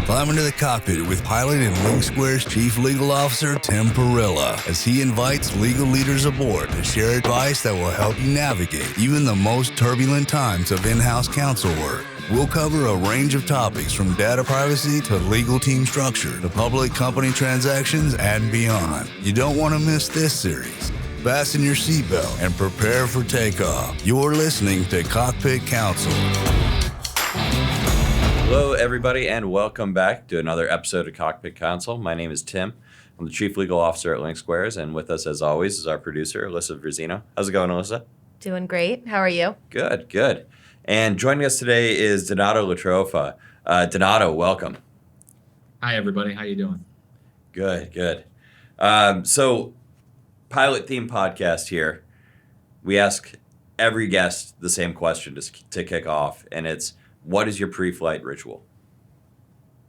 Climb into the cockpit with pilot and Link Square's Chief Legal Officer, Tim Perilla, as he invites legal leaders aboard to share advice that will help you navigate even the most turbulent times of in-house counsel work. We'll cover a range of topics from data privacy to legal team structure to public company transactions and beyond. You don't want to miss this series. Fasten your seatbelt and prepare for takeoff. You're listening to Cockpit Counsel. Hello, everybody, and welcome back to another episode of Cockpit Counsel. My name is Tim. I'm the Chief Legal Officer at Link Squares, and with us, as always, is our producer, Alyssa Verzino. How's it going, Alyssa? Doing great. How are you? Good, good. And joining us today is Donato Latrofa. Donato, welcome. Hi, everybody. How you doing? Good, good. So, pilot theme podcast here. We ask every guest the same question to kick off, and it's, what is your pre-flight ritual?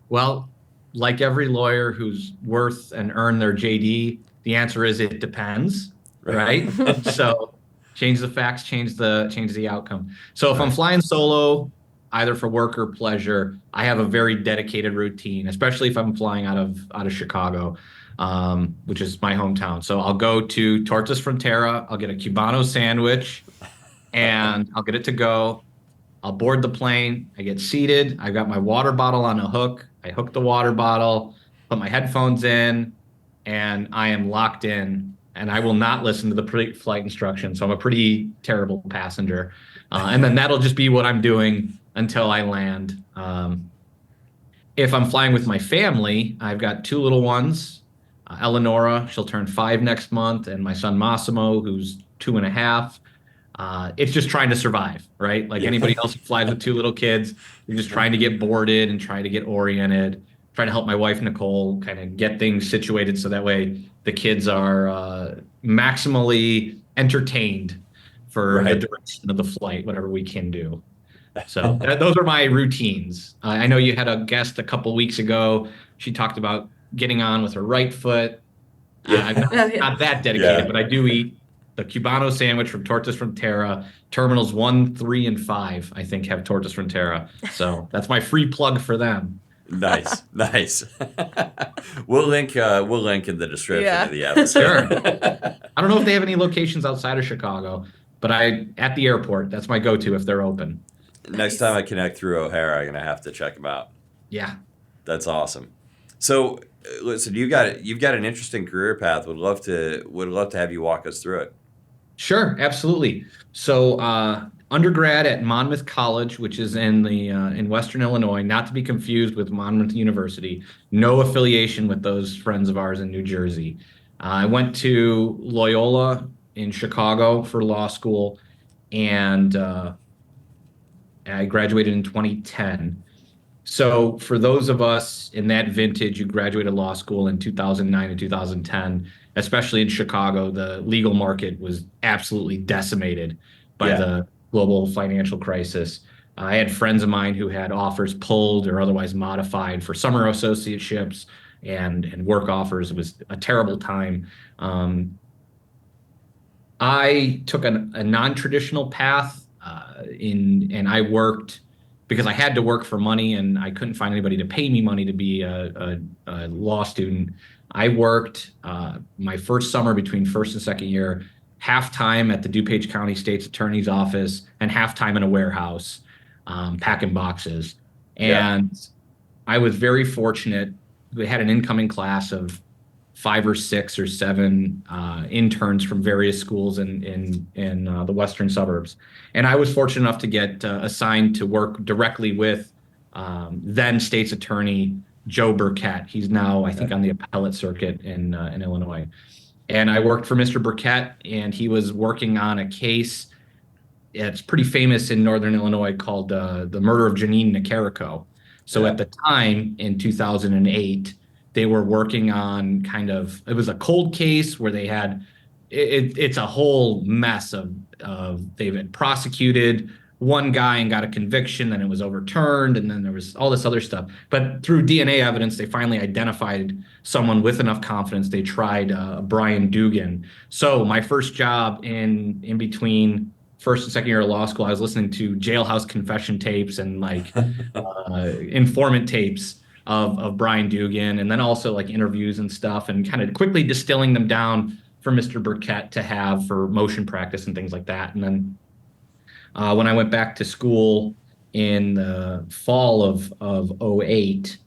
Well, like every lawyer who's worth and earned their JD, the answer is it depends, right? So change the facts, change the outcome. So if I'm flying solo, either for work or pleasure, I have a very dedicated routine, especially if I'm flying out of Chicago, which is my hometown. So I'll go to Tortas Frontera, I'll get a Cubano sandwich, and I'll get it to go. I'll board the plane, I get seated, I've got my water bottle on a hook, I hook the water bottle, put my headphones in, and I am locked in, and I will not listen to the pre-flight instructions. So I'm a pretty terrible passenger. And then that'll just be what I'm doing until I land. If I'm flying with my family, I've got two little ones. Eleonora, she'll turn 5 next month, and my son Massimo, who's 2.5. It's just trying to survive, right? Like anybody else who flies with 2 little kids, you're just trying to get boarded and trying to get oriented, trying to help my wife, Nicole, kind of get things situated so that way the kids are maximally entertained for the duration of the flight, whatever we can do. So those are my routines. I know you had a guest a couple weeks ago. She talked about getting on with her right foot. I'm not that dedicated, but I do eat the Cubano sandwich from Tortas Frontera. Terminals 1, 3, and 5, I think, have Tortas Frontera. So that's my free plug for them. Nice. We'll link in the description of the episode. Sure. I don't know if they have any locations outside of Chicago, but at the airport, that's my go-to if they're open. Next time I connect through O'Hara, I'm gonna have to check them out. Yeah. That's awesome. So, listen, you've got an interesting career path. Would love to have you walk us through it. Sure, absolutely. So, undergrad at Monmouth College, which is in Western Illinois, not to be confused with Monmouth University. No affiliation with those friends of ours in New Jersey. I went to Loyola in Chicago for law school, and I graduated in 2010. So for those of us in that vintage who graduated law school in 2009 and 2010, especially in Chicago, the legal market was absolutely decimated by the global financial crisis. I had friends of mine who had offers pulled or otherwise modified for summer associateships and work offers. It was a terrible time. I took a non-traditional path and I worked because I had to work for money and I couldn't find anybody to pay me money to be a law student. I worked my first summer between first and second year, half-time at the DuPage County State's Attorney's Office and half-time in a warehouse packing boxes. And I was very fortunate. We had an incoming class of 5 or 6 or 7 interns from various schools in the western suburbs. And I was fortunate enough to get assigned to work directly with then State's Attorney Joe Burkett. He's now, I think, on the appellate circuit in Illinois. And I worked for Mr. Burkett, and he was working on a case. It's pretty famous in Northern Illinois called the murder of Janine Nicarico. So at the time, in 2008, they were working on it was a cold case where they had, it's a whole mess of they've been prosecuted one guy and got a conviction, then it was overturned, and then there was all this other stuff. But through DNA evidence, they finally identified someone with enough confidence. They tried Brian Dugan. So my first job in between first and second year of law school, I was listening to jailhouse confession tapes and informant tapes of Brian Dugan, and then also like interviews and stuff, and kind of quickly distilling them down for Mr. Burkett to have for motion practice and things like that. And then when I went back to school in the fall of '08,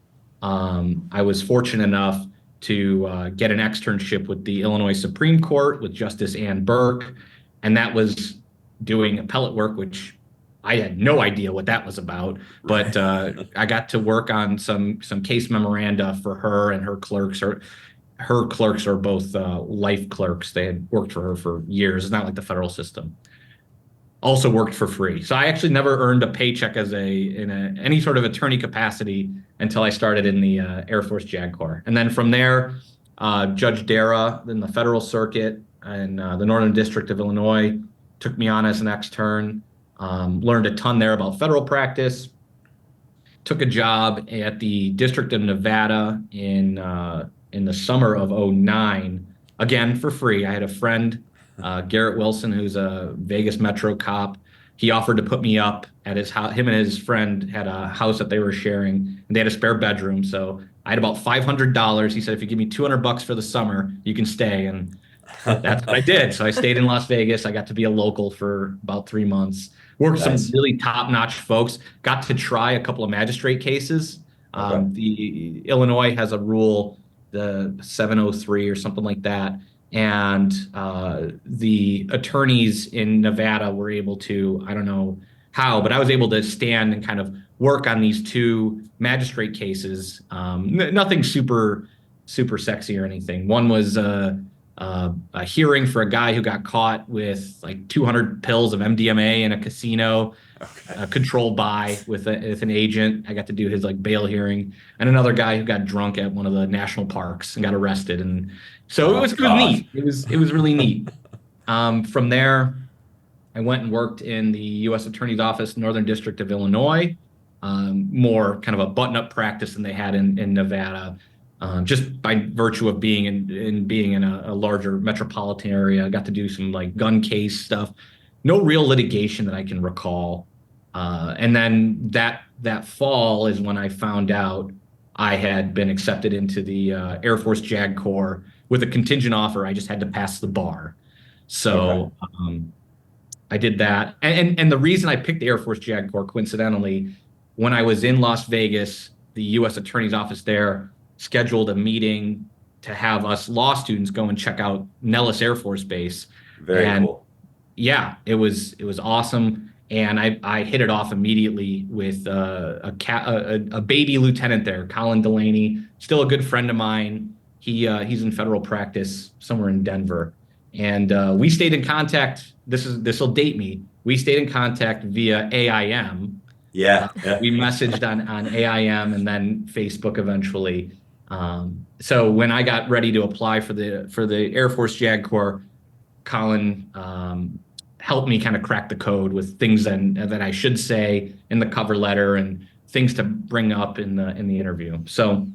I was fortunate enough to get an externship with the Illinois Supreme Court with Justice Ann Burke, and that was doing appellate work, which I had no idea what that was about. But I got to work on some case memoranda for her and her clerks. Her clerks are both life clerks. They had worked for her for years. It's not like the federal system. Also worked for free. So I actually never earned a paycheck as any sort of attorney capacity until I started in the Air Force JAG Corps. And then from there, Judge Dara in the federal circuit and the Northern District of Illinois took me on as an extern, learned a ton there about federal practice, took a job at the District of Nevada in the summer of '09, again for free. I had a friend, Garrett Wilson, who's a Vegas Metro cop. He offered to put me up at his house. Him and his friend had a house that they were sharing, and they had a spare bedroom. So I had about $500. He said, if you give me $200 for the summer, you can stay. And that's what I did. So I stayed in Las Vegas. I got to be a local for about 3 months. Worked with some really top-notch folks. Got to try a couple of magistrate cases. The Illinois has a rule, the 703 or something like that. And the attorneys in Nevada were able to, I don't know how, but I was able to stand and kind of work on these 2 magistrate cases. Nothing super sexy or anything. One was a hearing for a guy who got caught with like 200 pills of MDMA in a casino, controlled by with an agent. I got to do his like bail hearing, and another guy who got drunk at one of the national parks and got arrested. And so it was neat. It was really neat. From there, I went and worked in the U.S. Attorney's Office, Northern District of Illinois, more kind of a button-up practice than they had in Nevada. Just by virtue of being in a larger metropolitan area. I got to do some like gun case stuff. No real litigation that I can recall. And then that fall is when I found out I had been accepted into the Air Force JAG Corps with a contingent offer. I just had to pass the bar. So I did that. And the reason I picked the Air Force JAG Corps, coincidentally, when I was in Las Vegas, the U.S. Attorney's Office there scheduled a meeting to have us law students go and check out Nellis Air Force Base. Very cool. Yeah, it was awesome, and I hit it off immediately with a baby lieutenant there, Colin Delaney, still a good friend of mine. He's in federal practice somewhere in Denver, and we stayed in contact. This will date me. We stayed in contact via AIM. Yeah. We messaged on AIM and then Facebook eventually. So when I got ready to apply for the Air Force JAG Corps, Colin helped me kind of crack the code with things that I should say in the cover letter and things to bring up in the interview. So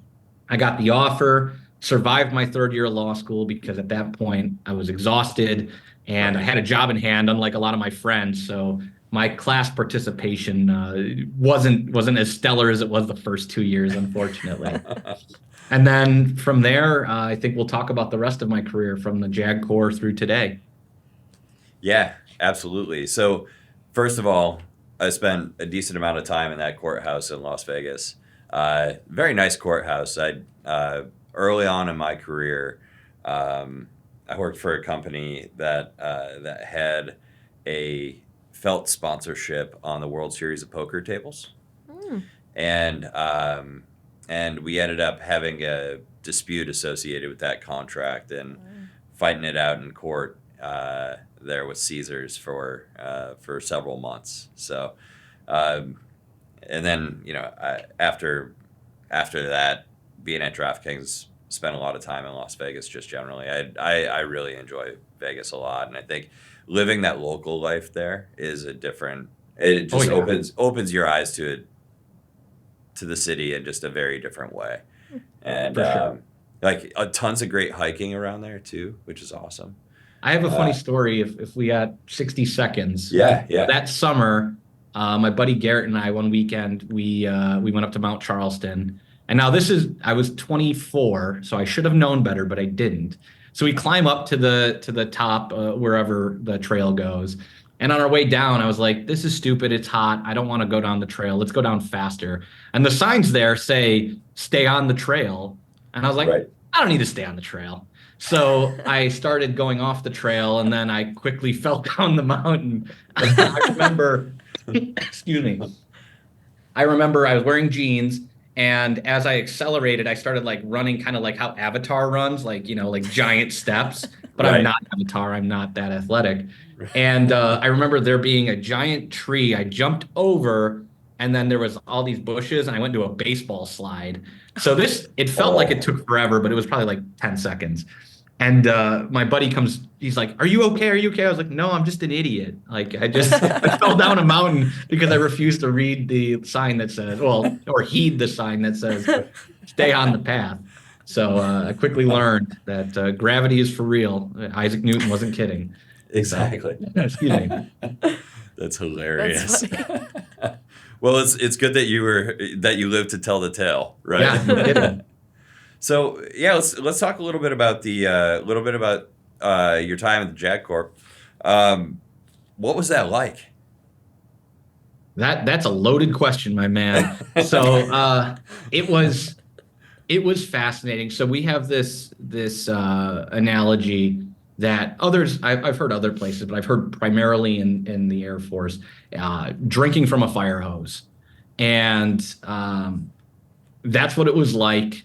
I got the offer, survived my 3rd year of law school because at that point I was exhausted and I had a job in hand, unlike a lot of my friends. So my class participation wasn't as stellar as it was the first 2 years, unfortunately. And then from there, I think we'll talk about the rest of my career from the JAG Corps through today. Yeah, absolutely. So first of all, I spent a decent amount of time in that courthouse in Las Vegas. Very nice courthouse. Early on in my career, I worked for a company that had a felt sponsorship on the World Series of Poker tables. And we ended up having a dispute associated with that contract and fighting it out in court there with Caesars for several months. So, and then after that, being at DraftKings, spent a lot of time in Las Vegas. Just generally, I really enjoy Vegas a lot, and I think living that local life there is a different. It just opens your eyes to the city in just a very different way, and like tons of great hiking around there too, which is awesome. I have a funny story. If we got 60 seconds, yeah. That summer, my buddy Garrett and I, one weekend, we went up to Mount Charleston, And now I was 24, so I should have known better, but I didn't. So we climb up to the top, wherever the trail goes. And on our way down, I was like, this is stupid. It's hot. I don't want to go down the trail. Let's go down faster. And the signs there say, stay on the trail. And I was like, Right. I don't need to stay on the trail. So I started going off the trail, and then I quickly fell down the mountain. I remember, excuse me. I remember I was wearing jeans, and as I accelerated, I started like running kind of like how Avatar runs, like, like giant steps, but Right. I'm not Avatar. I'm not that athletic. And I remember there being a giant tree. I jumped over, and then there was all these bushes, and I went to a baseball slide. So it felt like it took forever, but it was probably like 10 seconds. And my buddy comes, he's like, are you okay? Are you okay? I was like, no, I'm just an idiot. Like, I fell down a mountain because I refused to read the sign that says, or heed the sign that says, stay on the path. So I quickly learned that gravity is for real. Isaac Newton wasn't kidding. Exactly. So, excuse me. That's hilarious. That's funny. Well, it's good that you lived to tell the tale, right? Yeah, no kidding. So yeah, let's talk a little bit about your time at the JAG Corp. What was that like? That's a loaded question, my man. So it was fascinating. So we have this analogy that I've heard other places, but I've heard primarily in the Air Force, drinking from a fire hose, and that's what it was like.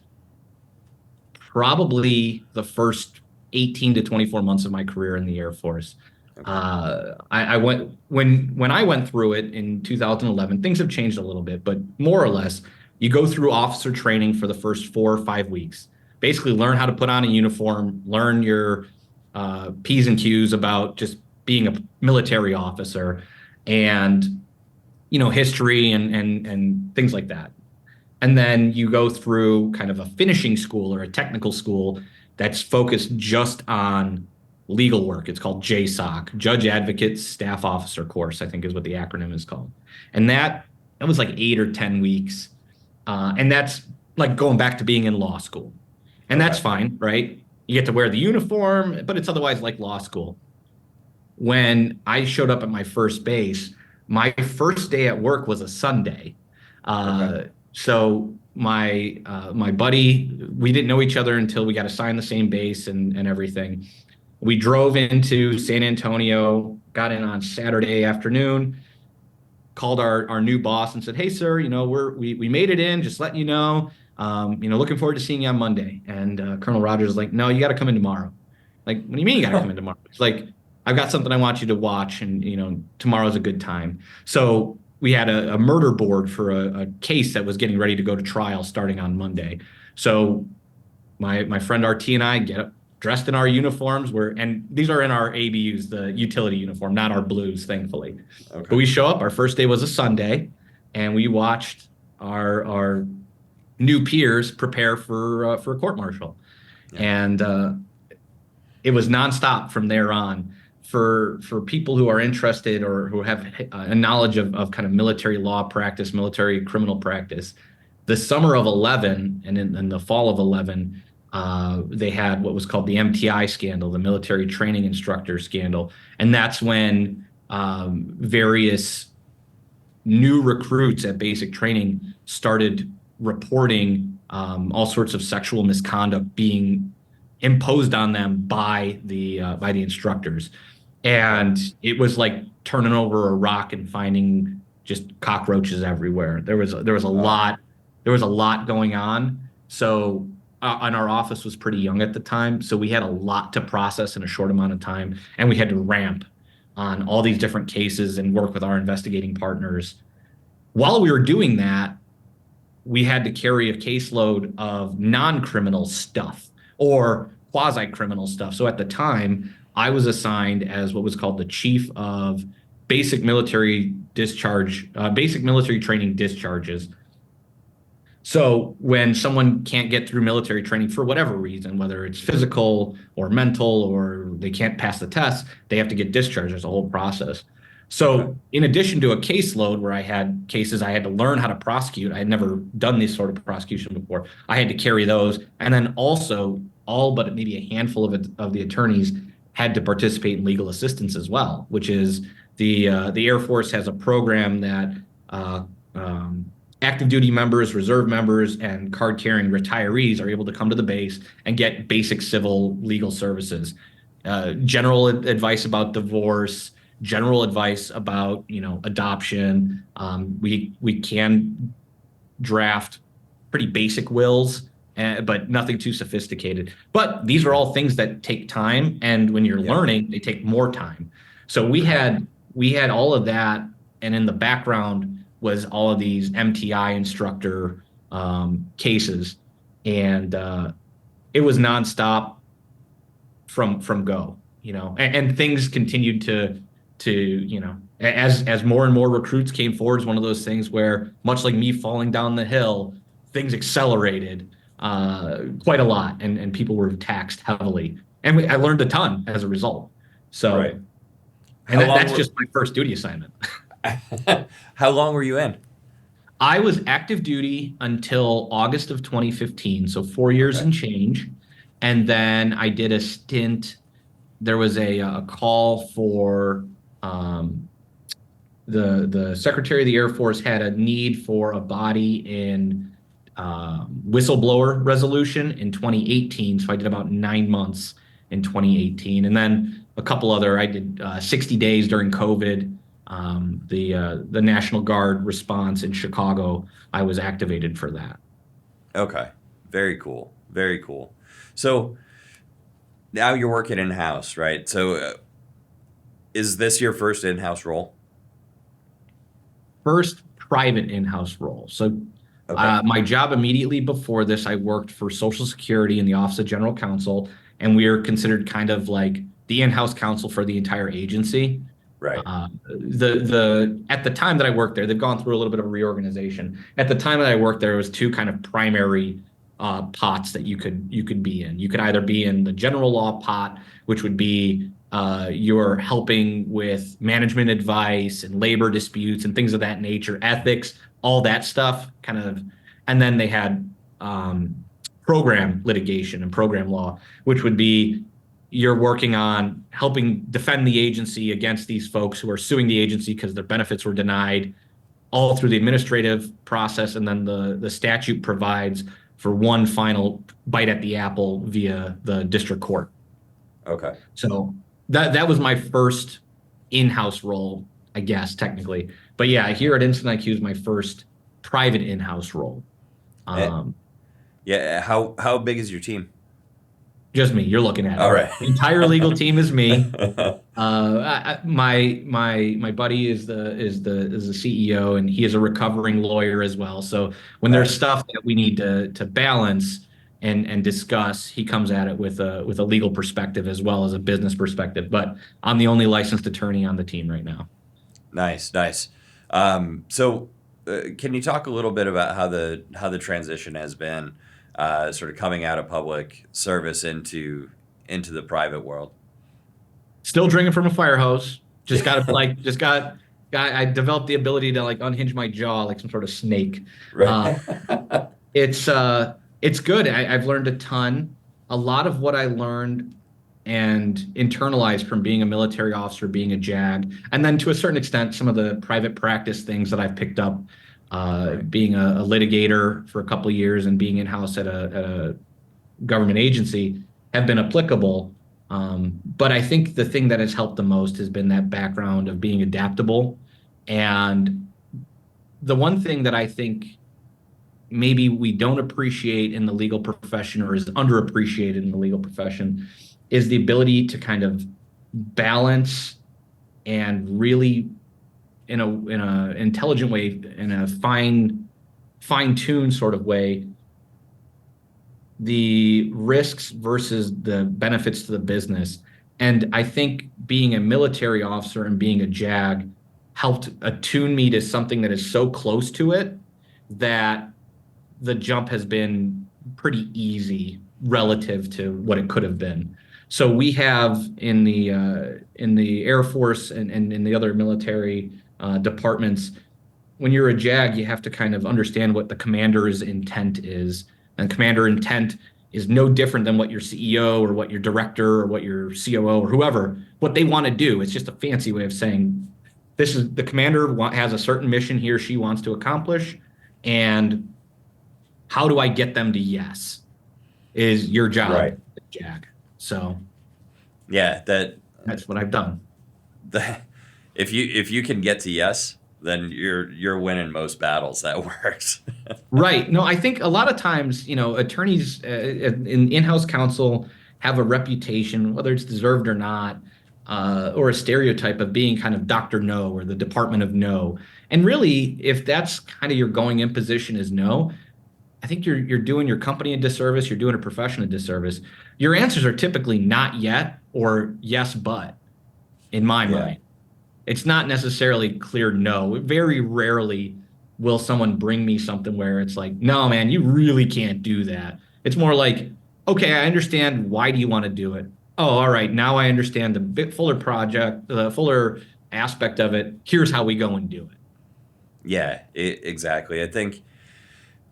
Probably the first 18 to 24 months of my career in the Air Force. I went when I went through it in 2011. Things have changed a little bit, but more or less, you go through officer training for the first 4 or 5 weeks. Basically, learn how to put on a uniform, learn your P's and Q's about just being a military officer, and history and things like that. And then you go through kind of a finishing school or a technical school that's focused just on legal work. It's called JSOC, Judge Advocate Staff Officer Course, I think is what the acronym is called. And that was like 8 or 10 weeks. And that's like going back to being in law school. And that's fine, right? You get to wear the uniform, but it's otherwise like law school. When I showed up at my first base, my first day at work was a Sunday. So my buddy, we didn't know each other until we got assigned the same base and everything. We drove into San Antonio, got in on Saturday afternoon, called our new boss and said, "Hey, sir, we made it in. Just letting you know. Looking forward to seeing you on Monday." And Colonel Rogers was like, "No, you got to come in tomorrow." Like, what do you mean you got to come in tomorrow? It's like, I've got something I want you to watch, and tomorrow's a good time. So we had a murder board for a case that was getting ready to go to trial starting on Monday. So my friend RT and I get up, dressed in our uniforms, and these are in our ABUs, the utility uniform, not our blues, thankfully. Okay. But we show up. Our first day was a Sunday, and we watched our new peers prepare for a court martial, and it was nonstop from there on. For people who are interested or who have a knowledge of kind of military law practice, military criminal practice, the summer of 11 and in the fall of 11, they had what was called the MTI scandal, the military training instructor scandal. And that's when various new recruits at basic training started reporting all sorts of sexual misconduct being imposed on them by the instructors. And it was like turning over a rock and finding just cockroaches everywhere. There was a lot going on. So and our office was pretty young at the time, so we had a lot to process in a short amount of time, and we had to ramp on all these different cases and work with our investigating partners. While we were doing that, we had to carry a caseload of non-criminal stuff or quasi-criminal stuff. So at the time, I was assigned as what was called the chief of basic military training discharges. So when someone can't get through military training for whatever reason, whether it's physical or mental, or they can't pass the test, they have to get discharged. There's a whole process. So in addition to a caseload where I had cases I had to learn how to prosecute, I had never done this sort of prosecution before. I had to carry those. And then also all but maybe a handful of the attorneys had to participate in legal assistance as well, which is the Air Force has a program that active duty members, reserve members, and card carrying retirees are able to come to the base and get basic civil legal services, general advice about divorce, general advice about adoption. We can draft pretty basic wills, but nothing too sophisticated. But these are all things that take time, and when you're learning, they take more time. So we had all of that, and in the background was all of these MTI instructor cases, and it was nonstop from go. And things continued to as more and more recruits came forward. It's one of those things where, much like me falling down the hill, things accelerated quite a lot, and people were taxed heavily, and I learned a ton as a result. So, Right. And that's just my first duty assignment. How long were you in? I was active duty until August of 2015, so 4 years and change. And then I did a stint. There was a call for the Secretary of the Air Force had a need for a body in whistleblower resolution in 2018. So I did about 9 months in 2018. And then a couple other, I did 60 days during COVID. The National Guard response in Chicago, I was activated for that. Okay. Very cool. Very cool. So now you're working in-house, right? So is this your first in-house role? First private in-house role. So my job immediately before this, I worked for Social Security in the Office of General Counsel, and we are considered kind of like the in-house counsel for the entire agency. Right. At the time that I worked there, they've gone through a little bit of a reorganization. At the time that I worked there, was two kind of primary pots that you could be in. You could either be in the general law pot, which would be you're helping with management advice and labor disputes and things of that nature, ethics, all that stuff kind of. And then they had program litigation and program law, which would be you're working on helping defend the agency against these folks who are suing the agency because their benefits were denied, all through the administrative process. And then the statute provides for one final bite at the apple via the district court. Okay. So that was my first in-house role, I guess, technically. But yeah, here at Instant IQ is my first private in-house role. Yeah. How big is your team? Just me. You're looking at it. All right. The entire legal team is me. My buddy is the CEO, and he is a recovering lawyer as well. So when there's stuff that we need to balance and discuss, he comes at it with a legal perspective as well as a business perspective. But I'm the only licensed attorney on the team right now. Nice. So can you talk a little bit about how the transition has been, sort of coming out of public service into the private world? Still drinking from a fire hose. I developed the ability to unhinge my jaw like some sort of snake. Right. It's good. I've learned a ton. A lot of what I learned and internalized from being a military officer, being a JAG, and then to a certain extent, some of the private practice things that I've picked up, being a litigator for a couple of years and being in-house at a government agency have been applicable. But I think the thing that has helped the most has been that background of being adaptable. And the one thing that I think maybe we don't appreciate in the legal profession, or is underappreciated in the legal profession, is the ability to kind of balance and really in a intelligent way, in a fine-tuned sort of way, the risks versus the benefits to the business. And I think being a military officer and being a JAG helped attune me to something that is so close to it that the jump has been pretty easy relative to what it could have been. So we have in the Air Force and in the other military departments, when you're a JAG, you have to kind of understand what the commander's intent is. And commander intent is no different than what your CEO or what your director or what your COO or whoever, what they want to do. It's just a fancy way of saying this is the commander has a certain mission he or she wants to accomplish. And how do I get them to yes is your job, Right. JAG. So Yeah, that's what I've done. if you can get to yes, then you're winning most battles. That works. Right. No, I think a lot of times, attorneys in in-house counsel have a reputation, whether it's deserved or not, or a stereotype of being kind of Dr. No or the Department of No. And really, if that's kind of your going in position is no, I think you're doing your company a disservice, you're doing a profession a disservice. Your answers are typically not yet or yes, but in my Yeah. mind. It's not necessarily clear no. Very rarely will someone bring me something where it's like, no, man, you really can't do that. It's more like, okay, I understand. Why do you want to do it? Oh, all right. Now I understand the bit fuller project, the fuller aspect of it. Here's how we go and do it. Yeah, exactly. I think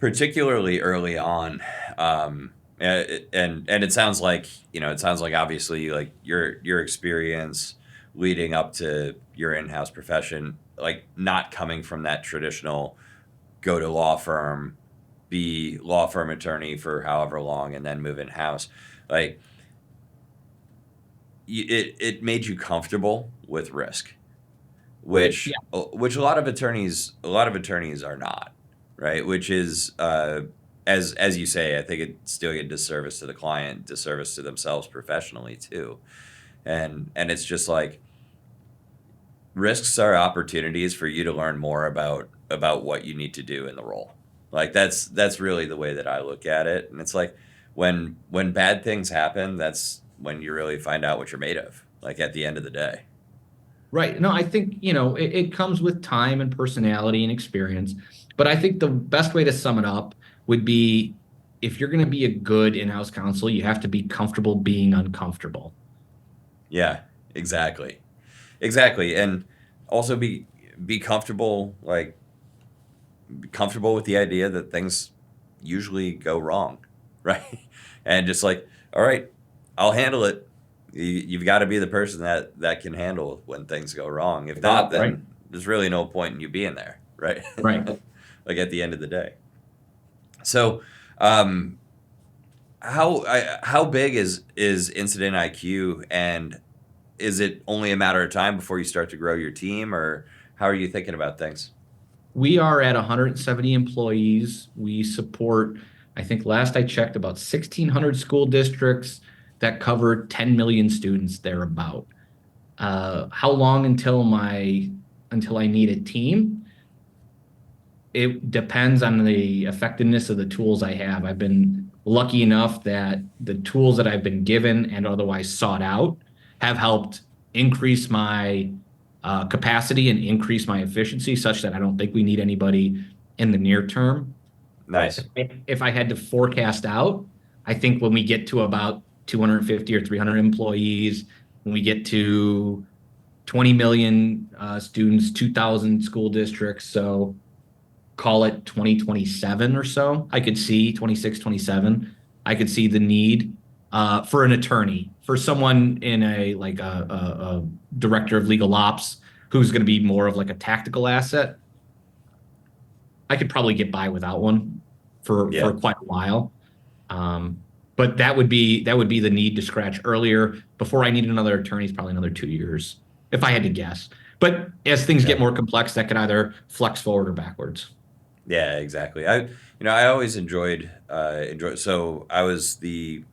particularly early on, and it sounds like obviously like your experience leading up to your in-house profession, like not coming from that traditional go to law firm, be law firm attorney for however long, and then move in-house, like it made you comfortable with risk, which Yeah. which a lot of attorneys are not, right? Which is as you say, I think it's doing a disservice to the client, disservice to themselves professionally too, and it's just like risks are opportunities for you to learn more about what you need to do in the role. Like that's really the way that I look at it, and it's like when bad things happen, that's when you really find out what you're made of. Like at the end of the day. Right. No, I think, it comes with time and personality and experience. But I think the best way to sum it up would be if you're going to be a good in-house counsel, you have to be comfortable being uncomfortable. Yeah, exactly. Exactly. And also be comfortable, like be comfortable with the idea that things usually go wrong, right? And just like, all right, I'll handle it. You've got to be the person that can handle when things go wrong. If not, then Right. there's really no point in you being there, right? Right. Like at the end of the day. So, um, how big is incident IQ, and is it only a matter of time before you start to grow your team, or how are you thinking about things? We are at 170 employees. We support, I think last I checked, about 1,600 school districts that cover 10 million students thereabout. How long until I need a team? It depends on the effectiveness of the tools I have. I've been lucky enough that the tools that I've been given and otherwise sought out have helped increase my capacity and increase my efficiency such that I don't think we need anybody in the near term. Nice. If I had to forecast out, I think when we get to about 250 or 300 employees, when we get to 20 million students, 2,000 school districts, so call it 2027 or so. I could see 26, 27. I could see the need for an attorney, for someone in a director of legal ops who's going to be more of like a tactical asset. I could probably get by without one for Yeah. quite a while. But that would be the need to scratch earlier. Before I need another attorney is probably another 2 years, if I had to guess. But as things get more complex, that could either flex forward or backwards. Yeah, exactly. I always enjoyed. So I was the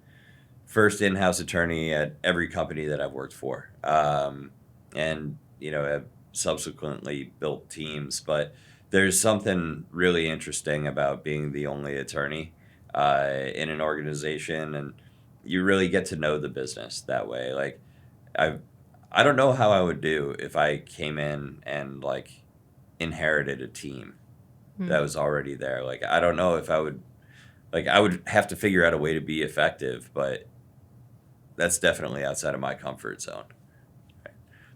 first in-house attorney at every company that I've worked for, and have subsequently built teams. But there's something really interesting about being the only attorney in an organization, and you really get to know the business that way. Like, I don't know how I would do if I came in and like inherited a team that was already there. Like, I don't know if I would have to figure out a way to be effective, but that's definitely outside of my comfort zone.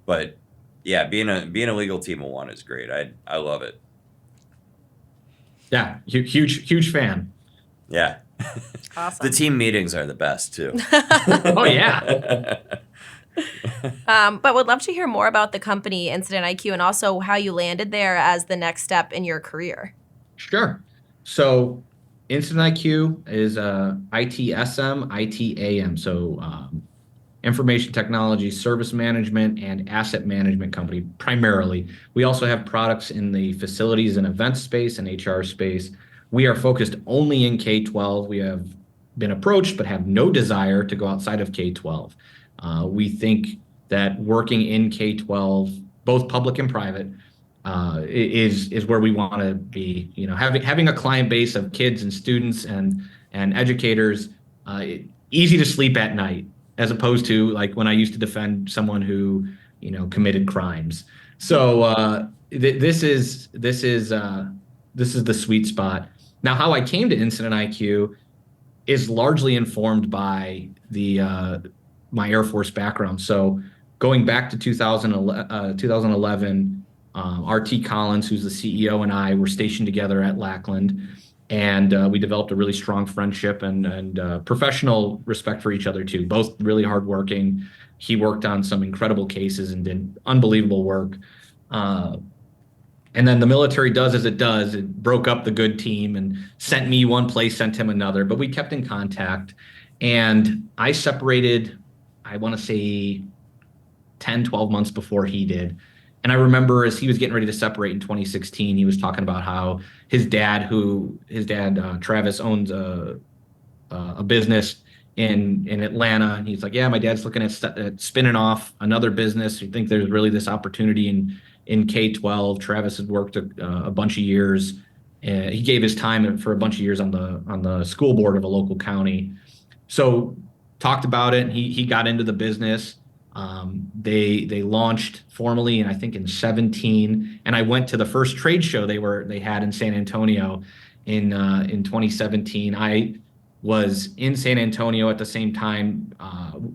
But yeah, being a legal team of one is great. I love it. Yeah, huge fan. Yeah. Awesome. The team meetings are the best too. Oh yeah. But would love to hear more about the company Incident IQ and also how you landed there as the next step in your career. Sure. So Instant IQ is ITSM, ITAM. So information technology, service management, and asset management company primarily. We also have products in the facilities and events space and HR space. We are focused only in K-12. We have been approached but have no desire to go outside of K-12. We think that working in K-12, both public and private, is where we want to be. You know, having a client base of kids and students and educators, easy to sleep at night, as opposed to like when I used to defend someone who, you know, committed crimes. So this is the sweet spot. Now, how I came to Incident IQ is largely informed by my Air Force background. So going back to 2011, RT Collins, who's the CEO, and I were stationed together at Lackland, and we developed a really strong friendship and professional respect for each other too. Both really hardworking. He worked on some incredible cases and did unbelievable work. And then the military does as it does. It broke up the good team and sent me one place, sent him another, but we kept in contact. And I separated, I want to say 10, 12 months before he did. And I remember as he was getting ready to separate in 2016, he was talking about how his dad, Travis, owns a business in Atlanta. And he's like, yeah, my dad's looking at spinning off another business. We think there's really this opportunity in K-12. Travis had worked a bunch of years. He gave his time for a bunch of years on the school board of a local county. So talked about it. And he got into the business. They launched formally, and I think in 2017. And I went to the first trade show they had in San Antonio in 2017. I was in San Antonio at the same time,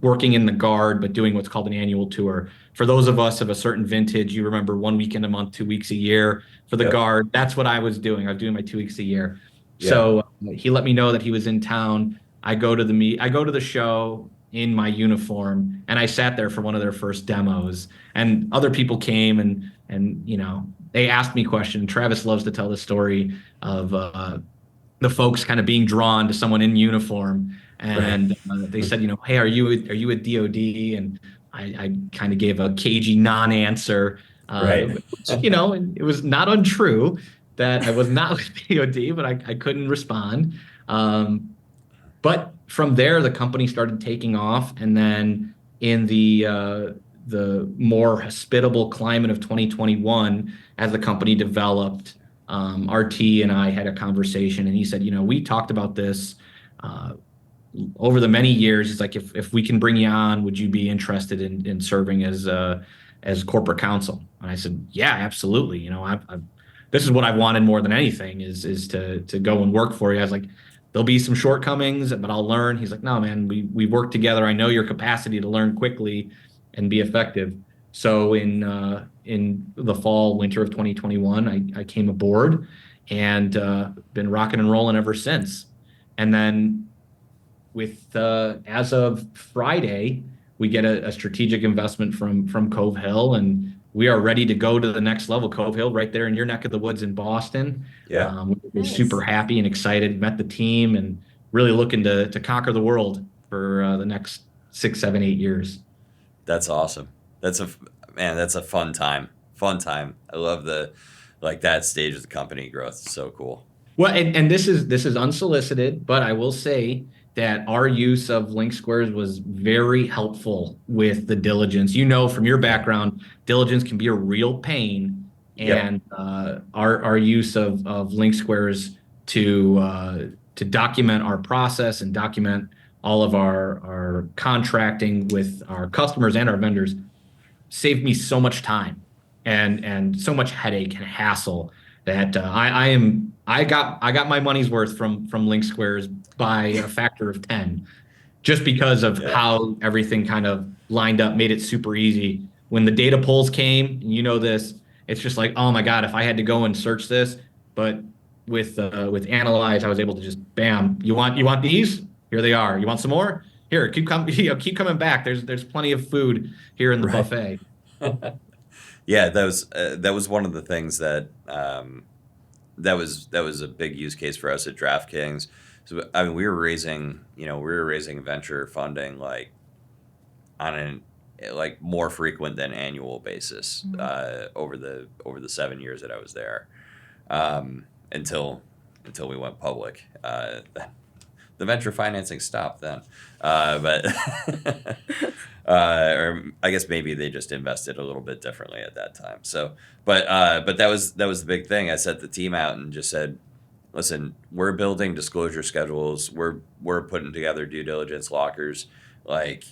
working in the Guard, but doing what's called an annual tour. For those of us of a certain vintage, you remember 1 weekend a month, 2 weeks a year for the Guard. That's what I was doing. I was doing my 2 weeks a year. Yep. So he let me know that he was in town. I go to the show in my uniform, and I sat there for one of their first demos. And other people came and you know, they asked me questions. Travis loves to tell the story of the folks kind of being drawn to someone in uniform, and they said, you know, hey, are you a DOD? And I kind of gave a cagey non-answer. You know, and it was not untrue that I was not with DOD, but I couldn't respond. But from there, the company started taking off, and then in the more hospitable climate of 2021, as the company developed, RT and I had a conversation, and he said, you know, we talked about this over the many years. It's like, if we can bring you on, would you be interested in serving as corporate counsel? And I said, yeah, absolutely. You know, this is what I've wanted more than anything is to go and work for you. I was like, there'll be some shortcomings, but I'll learn. He's like, no, man, we work together. I know your capacity to learn quickly and be effective. So in the fall, winter of 2021, I came aboard and been rocking and rolling ever since. And then with as of Friday, we get a strategic investment from Cove Hill, and we are ready to go to the next level. Cove Hill, right there in your neck of the woods in Boston. Yeah, we're super happy and excited. Met the team and really looking to conquer the world for the next 6, 7, 8 years. That's awesome. That's a fun time. I love that stage of the company growth. It's so cool. Well, and this is unsolicited, but I will say that our use of link squares was very helpful with the diligence. You know, from your background, diligence can be a real pain, and our use of link squares to document our process and document all of our contracting with our customers and our vendors saved me so much time and so much headache and hassle that I got my money's worth from link squares by a factor of 10. just because of how everything kind of lined up, made it super easy. When the data pulls came, you know this, it's just like, oh my God, if I had to go and search this, but with Analyze, I was able to just bam, you want these? Here they are. You want some more? Here, keep coming back. There's plenty of food here in the buffet. Yeah, that was one of the things that that was a big use case for us at DraftKings. So I mean, we were raising venture funding like on an like more frequent than annual basis over the 7 years that I was there, until we went public. The venture financing stopped then, but or I guess maybe they just invested a little bit differently at that time. So, but that was the big thing. I set the team out and just said, listen, we're building disclosure schedules. We're putting together due diligence lockers. Like,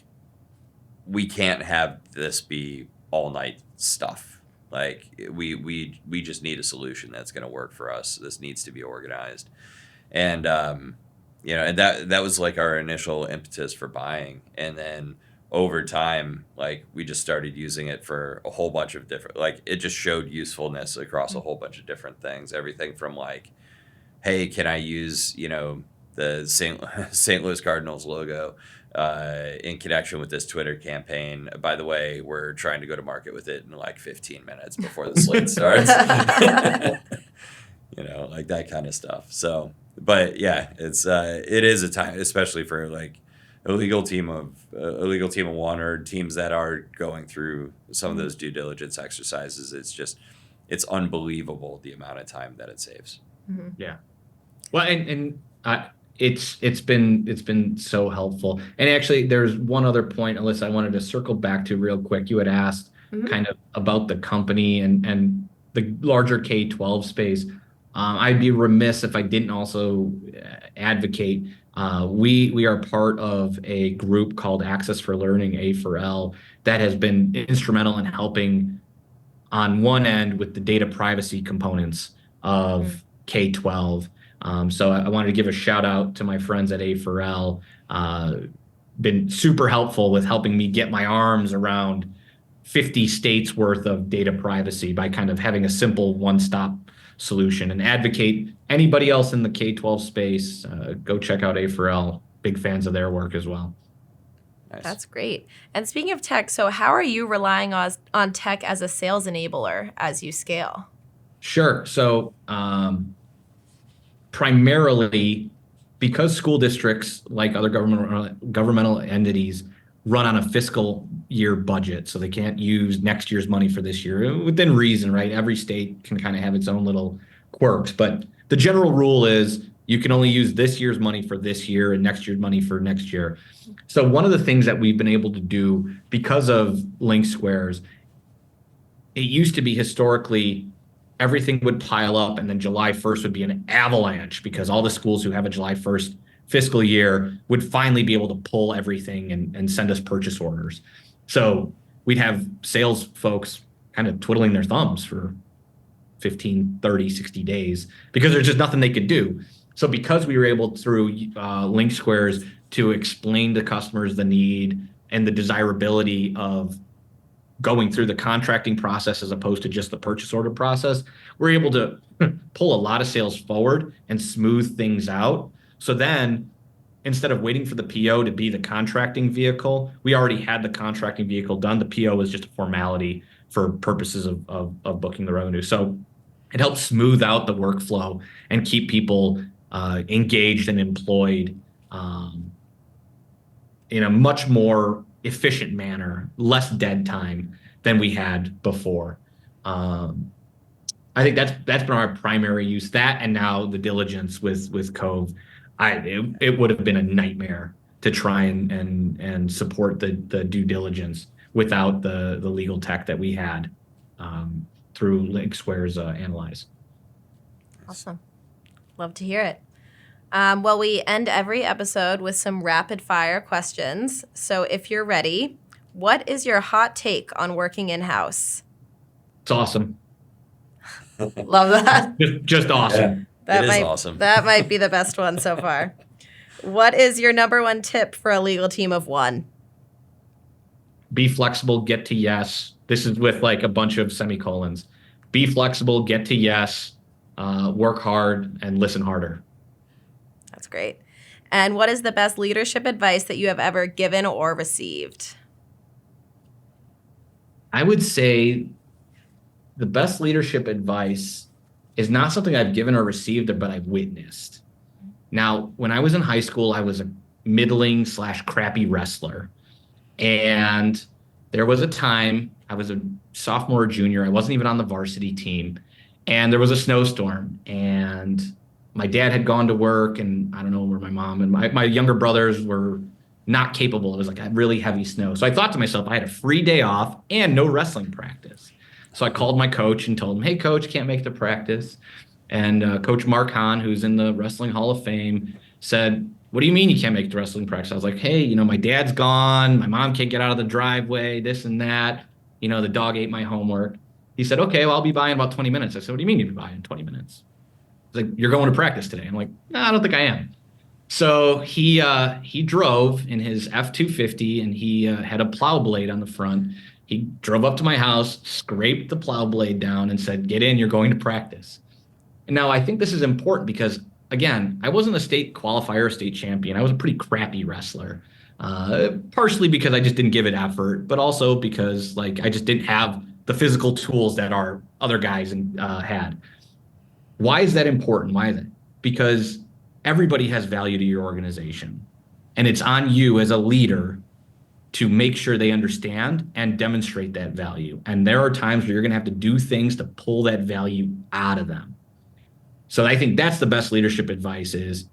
we can't have this be all night stuff. Like, we just need a solution that's going to work for us. This needs to be organized, and and that was like our initial impetus for buying, and then over time, like, we just started using it for a whole bunch of different, like, it just showed usefulness across a whole bunch of different things. Everything from like, hey, can I use, the St. Louis Cardinals logo in connection with this Twitter campaign? By the way, we're trying to go to market with it in like 15 minutes before the slate starts. Like that kind of stuff. So, but yeah, it is a time, especially for like a legal team of one, or teams that are going through some of those due diligence exercises. It's unbelievable the amount of time that it saves. Mm-hmm. Yeah. Well, and it's been so helpful. And actually, there's one other point, Alyssa, I wanted to circle back to real quick. You had asked kind of about the company and the larger K-12 space. I'd be remiss if I didn't also advocate. We are part of a group called Access for Learning, A4L, that has been instrumental in helping on one end with the data privacy components of K-12. So I wanted to give a shout out to my friends at A4L. Been super helpful with helping me get my arms around 50 states worth of data privacy by kind of having a simple one-stop solution, and advocate anybody else in the K-12 space. Go check out A4L. Big fans of their work as well. Nice. That's great. And speaking of tech, so how are you relying on tech as a sales enabler as you scale? Sure. So primarily because school districts, like other governmental entities, run on a fiscal year budget, so they can't use next year's money for this year, within reason, right? Every state can kind of have its own little quirks, but the general rule is you can only use this year's money for this year and next year's money for next year. So one of the things that we've been able to do because of Link Squares, it used to be historically everything would pile up, and then July 1st would be an avalanche because all the schools who have a July 1st fiscal year would finally be able to pull everything and send us purchase orders. So we'd have sales folks kind of twiddling their thumbs for 15, 30, 60 days because there's just nothing they could do. So because we were able through Link Squares to explain to customers the need and the desirability of going through the contracting process as opposed to just the purchase order process, we're able to pull a lot of sales forward and smooth things out. So then, instead of waiting for the PO to be the contracting vehicle, we already had the contracting vehicle done. The PO was just a formality for purposes of booking the revenue. So it helps smooth out the workflow and keep people engaged and employed in a much more efficient manner, less dead time than we had before. I think that's been our primary use. That, and now the diligence with Cove. It would have been a nightmare to try and support the due diligence without the legal tech that we had through Link Square's Analyze. Awesome. Love to hear it. Well, we end every episode with some rapid fire questions. So if you're ready, what is your hot take on working in-house? It's awesome. Love that. Just awesome. Yeah. It is awesome. That might be the best one so far. What is your number one tip for a legal team of one? Be flexible, get to yes. This is with like a bunch of semicolons. Be flexible, get to yes, work hard, and listen harder. That's great. And what is the best leadership advice that you have ever given or received? I would say the best leadership advice is not something I've given or received, but I've witnessed. Now, when I was in high school, I was a middling / crappy wrestler. And there was a time, I was a sophomore or junior, I wasn't even on the varsity team, and there was a snowstorm, and my dad had gone to work, and I don't know where my mom and my younger brothers were not capable. It was like a really heavy snow. So I thought to myself, I had a free day off and no wrestling practice. So I called my coach and told him, hey, coach, can't make the practice. And Coach Mark Hahn, who's in the Wrestling Hall of Fame, said, what do you mean you can't make the wrestling practice? I was like, hey, my dad's gone. My mom can't get out of the driveway, this and that. The dog ate my homework. He said, okay, well, I'll be by in about 20 minutes. I said, what do you mean you'll be by in 20 minutes? He's like, you're going to practice today. I'm like, no, I don't think I am. So he drove in his F-250, and he had a plow blade on the front. He drove up to my house, scraped the plow blade down, and said, get in, you're going to practice. And now I think this is important because, again, I wasn't a state qualifier or state champion. I was a pretty crappy wrestler, partially because I just didn't give it effort, but also because I just didn't have the physical tools that our other guys had. Why is that important? Why is it? Because everybody has value to your organization, and it's on you as a leader to make sure they understand and demonstrate that value. And there are times where you're going to have to do things to pull that value out of them. So I think that's the best leadership advice is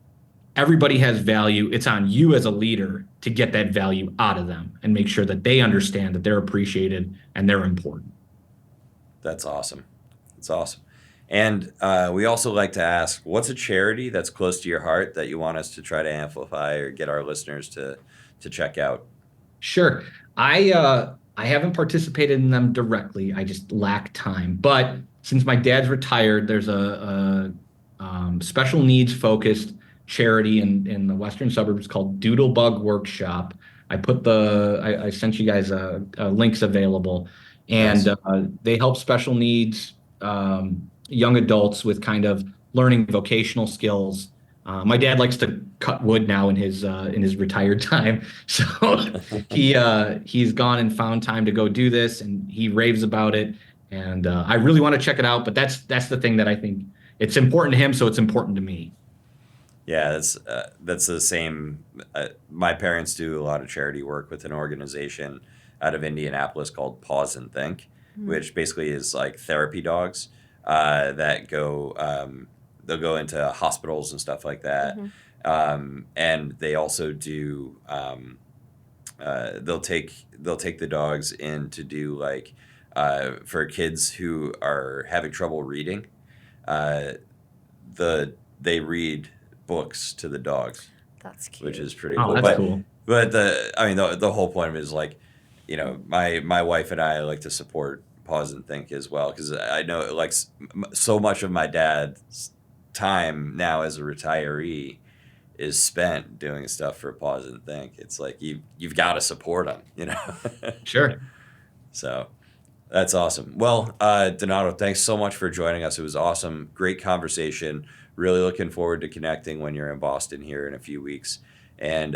everybody has value. It's on you as a leader to get that value out of them and make sure that they understand that they're appreciated and they're important. That's awesome. That's awesome. And we also like to ask, what's a charity that's close to your heart that you want us to try to amplify or get our listeners to check out? Sure. I haven't participated in them directly. I just lack time. But since my dad's retired, there's a special needs focused charity in the western suburbs called Doodlebug Workshop. I sent you guys links available, and Yes. They help special needs young adults with kind of learning vocational skills. My dad likes to cut wood now in his retired time, so he's gone and found time to go do this, and he raves about it. And I really want to check it out, but that's the thing that I think it's important to him, so it's important to me. Yeah, that's the same. My parents do a lot of charity work with an organization out of Indianapolis called Pause and Think, which basically is like therapy dogs that go. They'll go into hospitals and stuff like that, and they also do. They'll take the dogs in to do for kids who are having trouble reading. They read books to the dogs. That's cute. Which is pretty Oh, cool. that's cool. But the whole point of it is my wife and I like to support Pause and Think as well, because I know so much of my dad's time now as a retiree is spent doing stuff for Pause and Think. It's like you've got to support them, Sure. So that's awesome. Well, Donato, thanks so much for joining us. It was awesome. Great conversation. Really looking forward to connecting when you're in Boston here in a few weeks. And,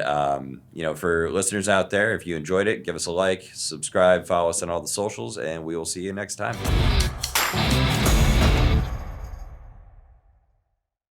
for listeners out there, if you enjoyed it, give us a like, subscribe, follow us on all the socials, and we will see you next time.